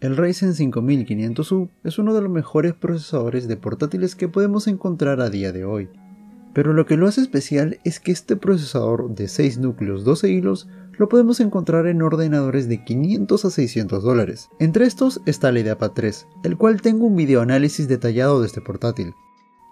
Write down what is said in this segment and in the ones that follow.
El Ryzen 5500U es uno de los mejores procesadores de portátiles que podemos encontrar a día de hoy. Pero lo que lo hace especial es que este procesador de 6 núcleos 12 hilos lo podemos encontrar en ordenadores de $500 a $600. Entre estos está el IdeaPad 3, el cual tengo un video análisis detallado de este portátil.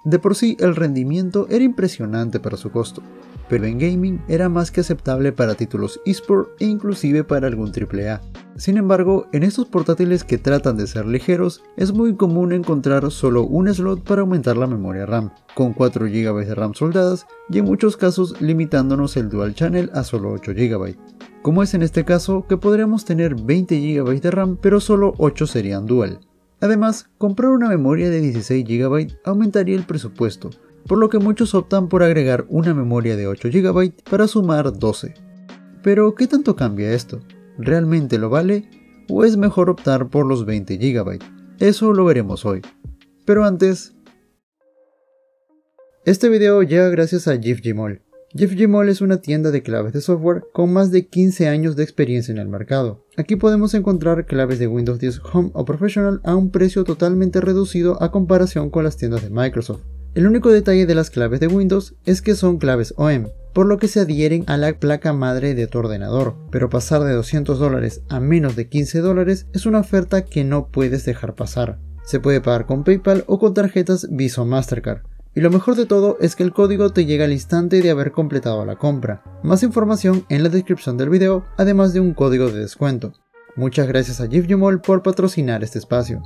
De por sí el rendimiento era impresionante para su costo, pero en gaming era más que aceptable para títulos eSport e inclusive para algún AAA. Sin embargo, en estos portátiles que tratan de ser ligeros, es muy común encontrar solo un slot para aumentar la memoria RAM, con 4 GB de RAM soldadas y en muchos casos limitándonos el Dual Channel a solo 8 GB. Como es en este caso que podríamos tener 20 GB de RAM pero solo 8 serían Dual. Además, comprar una memoria de 16 GB aumentaría el presupuesto, por lo que muchos optan por agregar una memoria de 8 GB para sumar 12. Pero, ¿qué tanto cambia esto? ¿Realmente lo vale? ¿O es mejor optar por los 20 GB? Eso lo veremos hoy. Pero antes... Este video llega gracias a GIFGMall. GIFGMall es una tienda de claves de software con más de 15 años de experiencia en el mercado. Aquí podemos encontrar claves de Windows 10 Home o Professional a un precio totalmente reducido a comparación con las tiendas de Microsoft. El único detalle de las claves de Windows es que son claves OEM, por lo que se adhieren a la placa madre de tu ordenador, pero pasar de $200 a menos de $15 es una oferta que no puedes dejar pasar. Se puede pagar con PayPal o con tarjetas Visa o Mastercard. Y lo mejor de todo es que el código te llega al instante de haber completado la compra. Más información en la descripción del video, además de un código de descuento. Muchas gracias a GIFGMall por patrocinar este espacio.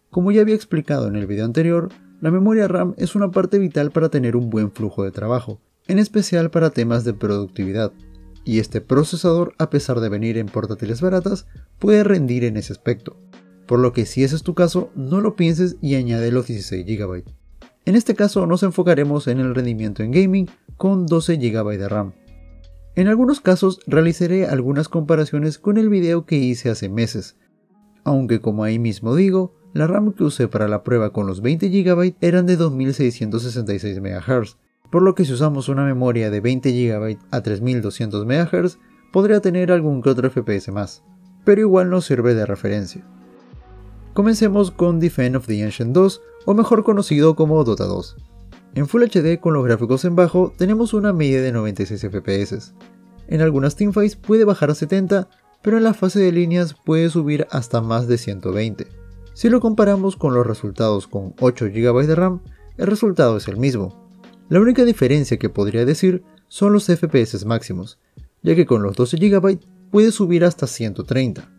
Como ya había explicado en el video anterior, la memoria RAM es una parte vital para tener un buen flujo de trabajo, en especial para temas de productividad. Y este procesador, a pesar de venir en portátiles baratas, puede rendir en ese aspecto. Por lo que si ese es tu caso, no lo pienses y añade los 16 GB. En este caso nos enfocaremos en el rendimiento en gaming con 12 GB de RAM. En algunos casos realizaré algunas comparaciones con el video que hice hace meses, aunque como ahí mismo digo, la RAM que usé para la prueba con los 20 GB eran de 2666 MHz, por lo que si usamos una memoria de 20 GB a 3200 MHz podría tener algún que otro FPS más, pero igual nos sirve de referencia. Comencemos con Defense of the Ancient 2, o mejor conocido como Dota 2. En Full HD con los gráficos en bajo tenemos una media de 96 FPS. En algunas teamfights puede bajar a 70, pero en la fase de líneas puede subir hasta más de 120. Si lo comparamos con los resultados con 8 GB de RAM, el resultado es el mismo. La única diferencia que podría decir son los FPS máximos, ya que con los 12 GB puede subir hasta 130.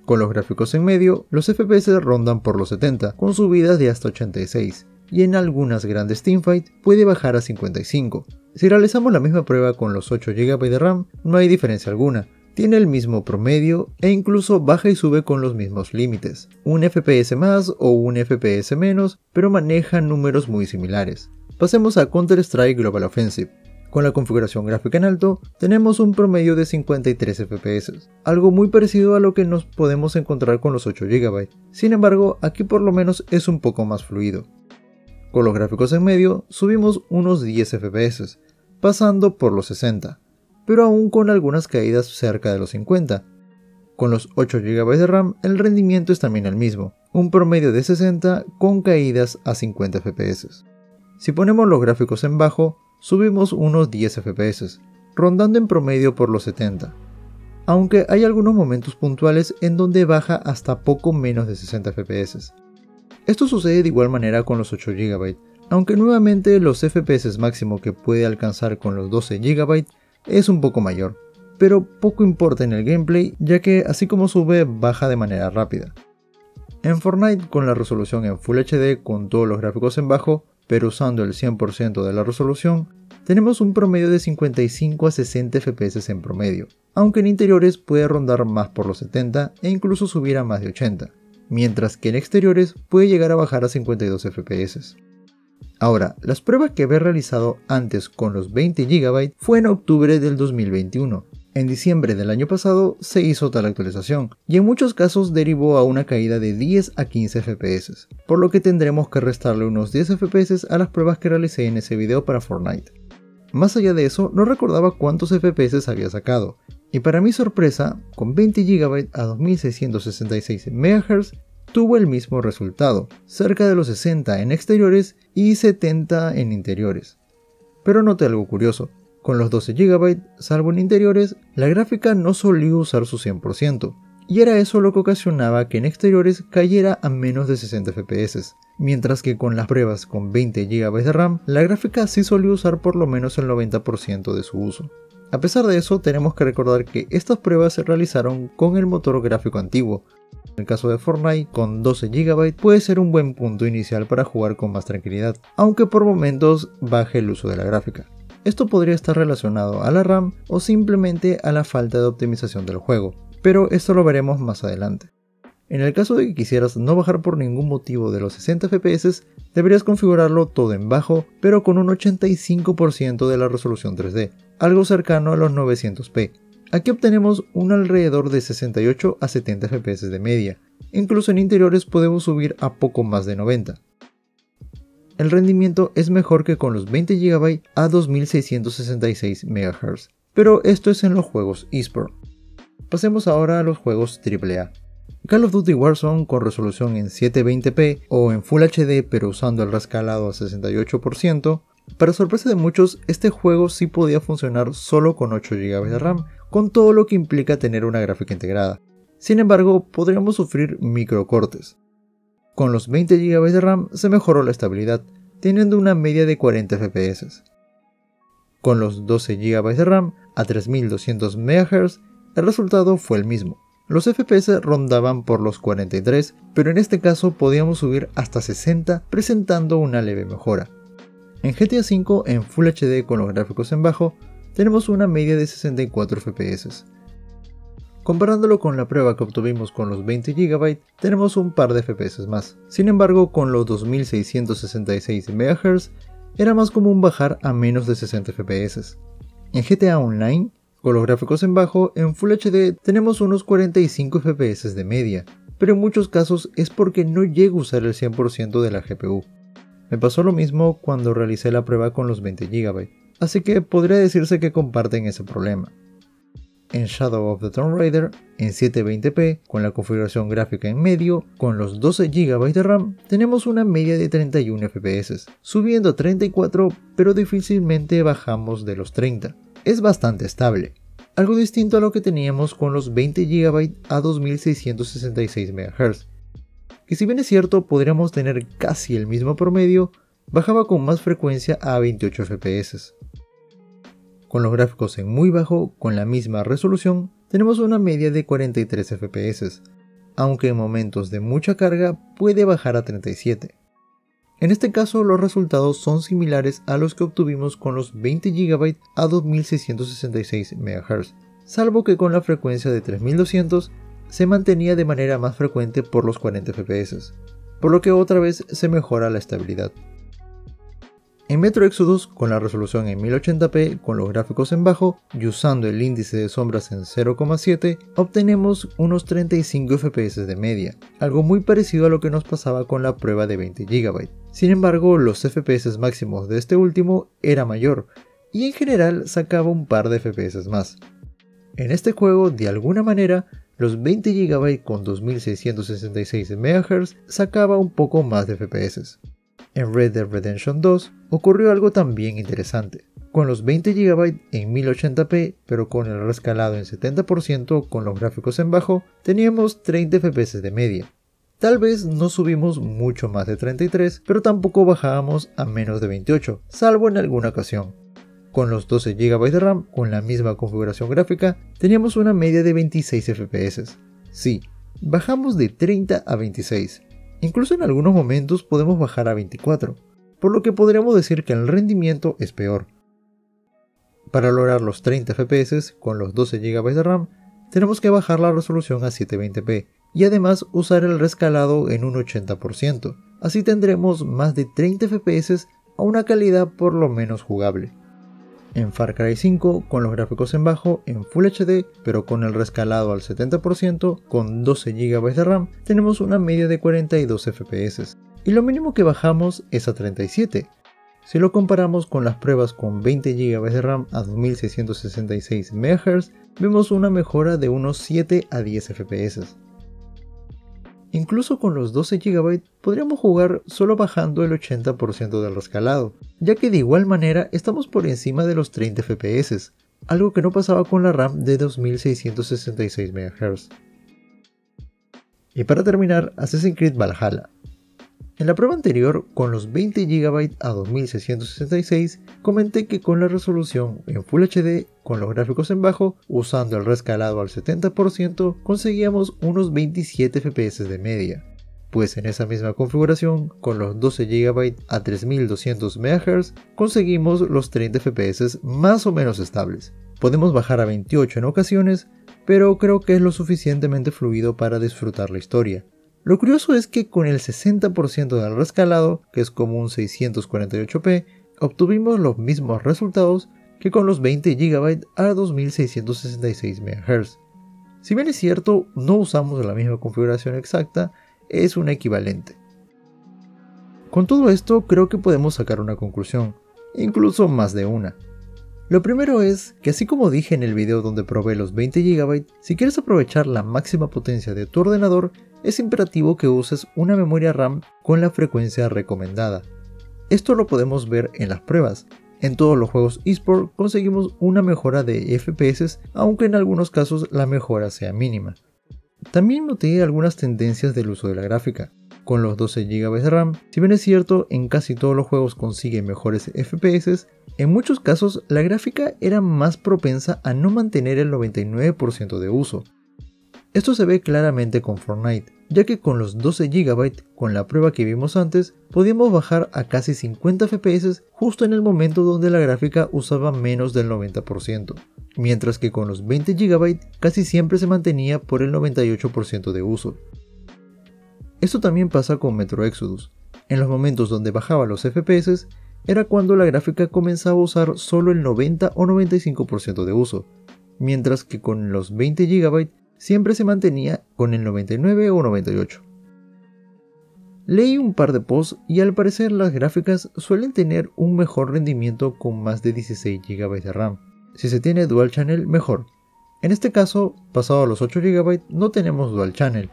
Con los gráficos en medio, los FPS rondan por los 70, con subidas de hasta 86, y en algunas grandes teamfights puede bajar a 55. Si realizamos la misma prueba con los 8 GB de RAM, no hay diferencia alguna, tiene el mismo promedio e incluso baja y sube con los mismos límites, un FPS más o un FPS menos, pero maneja números muy similares. Pasemos a Counter-Strike Global Offensive. Con la configuración gráfica en alto, tenemos un promedio de 53 FPS, algo muy parecido a lo que nos podemos encontrar con los 8 GB, sin embargo aquí por lo menos es un poco más fluido. Con los gráficos en medio subimos unos 10 FPS, pasando por los 60, pero aún con algunas caídas cerca de los 50. Con los 8 GB de RAM el rendimiento es también el mismo, un promedio de 60 con caídas a 50 FPS. Si ponemos los gráficos en bajo, subimos unos 10 FPS, rondando en promedio por los 70, aunque hay algunos momentos puntuales en donde baja hasta poco menos de 60 FPS. Esto sucede de igual manera con los 8 GB, aunque nuevamente los FPS máximo que puede alcanzar con los 12 GB es un poco mayor, pero poco importa en el gameplay ya que así como sube baja de manera rápida. En Fortnite con la resolución en Full HD con todos los gráficos en bajo, pero usando el 100% de la resolución, tenemos un promedio de 55 a 60 FPS en promedio, aunque en interiores puede rondar más por los 70 e incluso subir a más de 80, mientras que en exteriores puede llegar a bajar a 52 FPS. Ahora, las pruebas que había realizado antes con los 20 GB fue en octubre del 2021. En diciembre del año pasado se hizo tal actualización, y en muchos casos derivó a una caída de 10 a 15 FPS, por lo que tendremos que restarle unos 10 FPS a las pruebas que realicé en ese video para Fortnite. Más allá de eso, no recordaba cuántos FPS había sacado, y para mi sorpresa, con 20 GB a 2666 MHz, tuvo el mismo resultado, cerca de los 60 en exteriores y 70 en interiores. Pero noté algo curioso, con los 12 GB, salvo en interiores, la gráfica no solía usar su 100%, y era eso lo que ocasionaba que en exteriores cayera a menos de 60 FPS, mientras que con las pruebas con 20 GB de RAM, la gráfica sí solía usar por lo menos el 90% de su uso. A pesar de eso, tenemos que recordar que estas pruebas se realizaron con el motor gráfico antiguo. En el caso de Fortnite, con 12 GB puede ser un buen punto inicial para jugar con más tranquilidad, aunque por momentos baje el uso de la gráfica. Esto podría estar relacionado a la RAM o simplemente a la falta de optimización del juego, pero esto lo veremos más adelante. En el caso de que quisieras no bajar por ningún motivo de los 60 FPS, deberías configurarlo todo en bajo, pero con un 85% de la resolución 3D, algo cercano a los 900p. Aquí obtenemos un alrededor de 68 a 70 FPS de media, incluso en interiores podemos subir a poco más de 90. El rendimiento es mejor que con los 20 GB a 2666 MHz, pero esto es en los juegos eSport. Pasemos ahora a los juegos AAA. Call of Duty Warzone con resolución en 720p o en Full HD pero usando el rescalado a 68%, para sorpresa de muchos este juego sí podía funcionar solo con 8 GB de RAM, con todo lo que implica tener una gráfica integrada. Sin embargo, podríamos sufrir microcortes. Con los 20 GB de RAM se mejoró la estabilidad, teniendo una media de 40 FPS. Con los 12 GB de RAM a 3200 MHz, el resultado fue el mismo. Los FPS rondaban por los 43, pero en este caso podíamos subir hasta 60 presentando una leve mejora. En GTA V en Full HD con los gráficos en bajo, tenemos una media de 64 FPS. Comparándolo con la prueba que obtuvimos con los 20 GB, tenemos un par de FPS más. Sin embargo, con los 2666 MHz, era más común bajar a menos de 60 FPS. En GTA Online, con los gráficos en bajo, en Full HD tenemos unos 45 FPS de media, pero en muchos casos es porque no llego a usar el 100% de la GPU. Me pasó lo mismo cuando realicé la prueba con los 20 GB, así que podría decirse que comparten ese problema. En Shadow of the Tomb Raider, en 720p, con la configuración gráfica en medio, con los 12 GB de RAM, tenemos una media de 31 FPS, subiendo a 34, pero difícilmente bajamos de los 30. Es bastante estable, algo distinto a lo que teníamos con los 20 GB a 2666 MHz, que si bien es cierto podríamos tener casi el mismo promedio, bajaba con más frecuencia a 28 FPS. Con los gráficos en muy bajo, con la misma resolución, tenemos una media de 43 FPS, aunque en momentos de mucha carga puede bajar a 37. En este caso los resultados son similares a los que obtuvimos con los 20 GB a 2666 MHz, salvo que con la frecuencia de 3200 se mantenía de manera más frecuente por los 40 FPS, por lo que otra vez se mejora la estabilidad. En Metro Exodus, con la resolución en 1080p, con los gráficos en bajo y usando el índice de sombras en 0,7, obtenemos unos 35 FPS de media, algo muy parecido a lo que nos pasaba con la prueba de 20 GB. Sin embargo, los FPS máximos de este último era mayor, y en general sacaba un par de FPS más. En este juego, de alguna manera, los 20 GB con 2666 MHz sacaba un poco más de FPS. En Red Dead Redemption 2 ocurrió algo también interesante. Con los 20 GB en 1080p, pero con el rescalado en 70% con los gráficos en bajo, teníamos 30 FPS de media. Tal vez no subimos mucho más de 33, pero tampoco bajábamos a menos de 28, salvo en alguna ocasión. Con los 12 GB de RAM, con la misma configuración gráfica, teníamos una media de 26 FPS. Sí, bajamos de 30 a 26. Incluso en algunos momentos podemos bajar a 24, por lo que podríamos decir que el rendimiento es peor. Para lograr los 30 FPS con los 12 GB de RAM, tenemos que bajar la resolución a 720p y además usar el rescalado en un 80%, así tendremos más de 30 FPS a una calidad por lo menos jugable. En Far Cry 5, con los gráficos en bajo, en Full HD, pero con el rescalado al 70%, con 12 GB de RAM, tenemos una media de 42 FPS, y lo mínimo que bajamos es a 37. Si lo comparamos con las pruebas con 20 GB de RAM a 2666 MHz, vemos una mejora de unos 7 a 10 FPS. Incluso con los 12 GB podríamos jugar solo bajando el 80% del rescalado, ya que de igual manera estamos por encima de los 30 FPS, algo que no pasaba con la RAM de 2666 MHz. Y para terminar, Assassin's Creed Valhalla. En la prueba anterior, con los 20 GB a 2666, comenté que con la resolución en Full HD, con los gráficos en bajo, usando el rescalado al 70%, conseguíamos unos 27 FPS de media. Pues en esa misma configuración, con los 12 GB a 3200 MHz, conseguimos los 30 FPS más o menos estables. Podemos bajar a 28 en ocasiones, pero creo que es lo suficientemente fluido para disfrutar la historia. Lo curioso es que con el 60% del rescalado, que es como un 648p, obtuvimos los mismos resultados que con los 20 GB a 2666 MHz. Si bien es cierto, no usamos la misma configuración exacta, es un equivalente. Con todo esto creo que podemos sacar una conclusión, incluso más de una. Lo primero es que, así como dije en el video donde probé los 20 GB, si quieres aprovechar la máxima potencia de tu ordenador, es imperativo que uses una memoria RAM con la frecuencia recomendada. Esto lo podemos ver en las pruebas. En todos los juegos eSport conseguimos una mejora de FPS, aunque en algunos casos la mejora sea mínima. También noté algunas tendencias del uso de la gráfica. Con los 12 GB de RAM, si bien es cierto, en casi todos los juegos consigue mejores FPS, en muchos casos la gráfica era más propensa a no mantener el 99% de uso. Esto se ve claramente con Fortnite, ya que con los 12 GB, con la prueba que vimos antes, podíamos bajar a casi 50 FPS justo en el momento donde la gráfica usaba menos del 90%, mientras que con los 20 GB casi siempre se mantenía por el 98% de uso. Esto también pasa con Metro Exodus. En los momentos donde bajaba los FPS, era cuando la gráfica comenzaba a usar solo el 90 o 95% de uso, mientras que con los 20 GB siempre se mantenía con el 99 o 98. Leí un par de posts y al parecer las gráficas suelen tener un mejor rendimiento con más de 16 GB de RAM. Si se tiene Dual Channel, mejor. En este caso, pasado a los 8 GB no tenemos Dual Channel,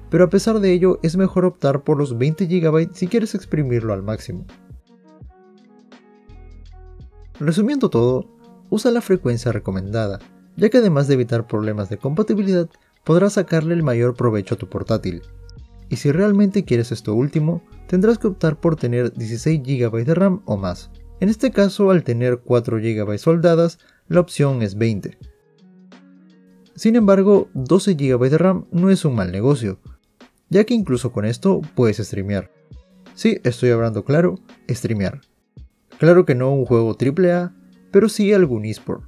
pero a pesar de ello es mejor optar por los 20 GB si quieres exprimirlo al máximo. Resumiendo todo, usa la frecuencia recomendada, ya que además de evitar problemas de compatibilidad, podrás sacarle el mayor provecho a tu portátil. Y si realmente quieres esto último, tendrás que optar por tener 16 GB de RAM o más. En este caso, al tener 4 GB soldadas, la opción es 20. Sin embargo, 12 GB de RAM no es un mal negocio, ya que incluso con esto puedes streamear. Sí, estoy hablando claro, streamear. Claro que no un juego AAA, pero sí algún eSport.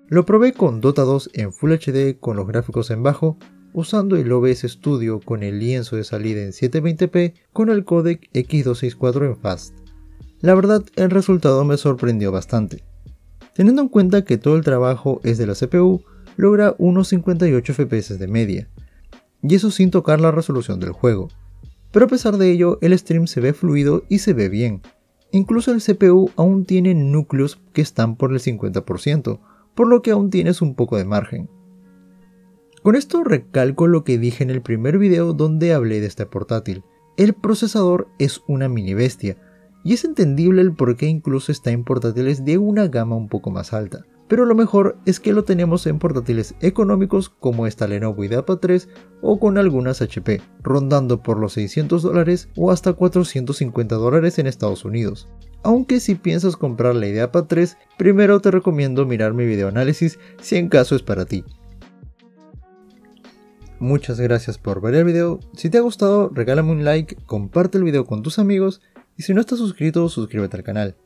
Lo probé con Dota 2 en Full HD con los gráficos en bajo, usando el OBS Studio con el lienzo de salida en 720p con el codec X264 en Fast. La verdad, el resultado me sorprendió bastante. Teniendo en cuenta que todo el trabajo es de la CPU, logra unos 58 FPS de media, y eso sin tocar la resolución del juego. Pero a pesar de ello, el stream se ve fluido y se ve bien. Incluso el CPU aún tiene núcleos que están por el 50%, por lo que aún tienes un poco de margen. Con esto recalco lo que dije en el primer video donde hablé de este portátil. El procesador es una mini bestia, y es entendible el por qué incluso está en portátiles de una gama un poco más alta. Pero lo mejor es que lo tenemos en portátiles económicos como esta Lenovo IdeaPad 3 o con algunas HP, rondando por los $600 o hasta $450 en Estados Unidos. Aunque si piensas comprar la IdeaPad 3, primero te recomiendo mirar mi video análisis si en caso es para ti. Muchas gracias por ver el video. Si te ha gustado, regálame un like, comparte el video con tus amigos y si no estás suscrito, suscríbete al canal.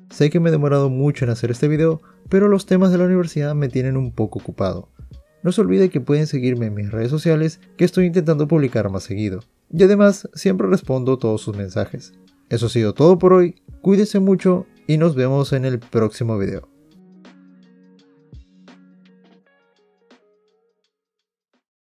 Sé que me he demorado mucho en hacer este video, pero los temas de la universidad me tienen un poco ocupado. No se olvide que pueden seguirme en mis redes sociales, que estoy intentando publicar más seguido. Y además, siempre respondo todos sus mensajes. Eso ha sido todo por hoy, cuídense mucho y nos vemos en el próximo video.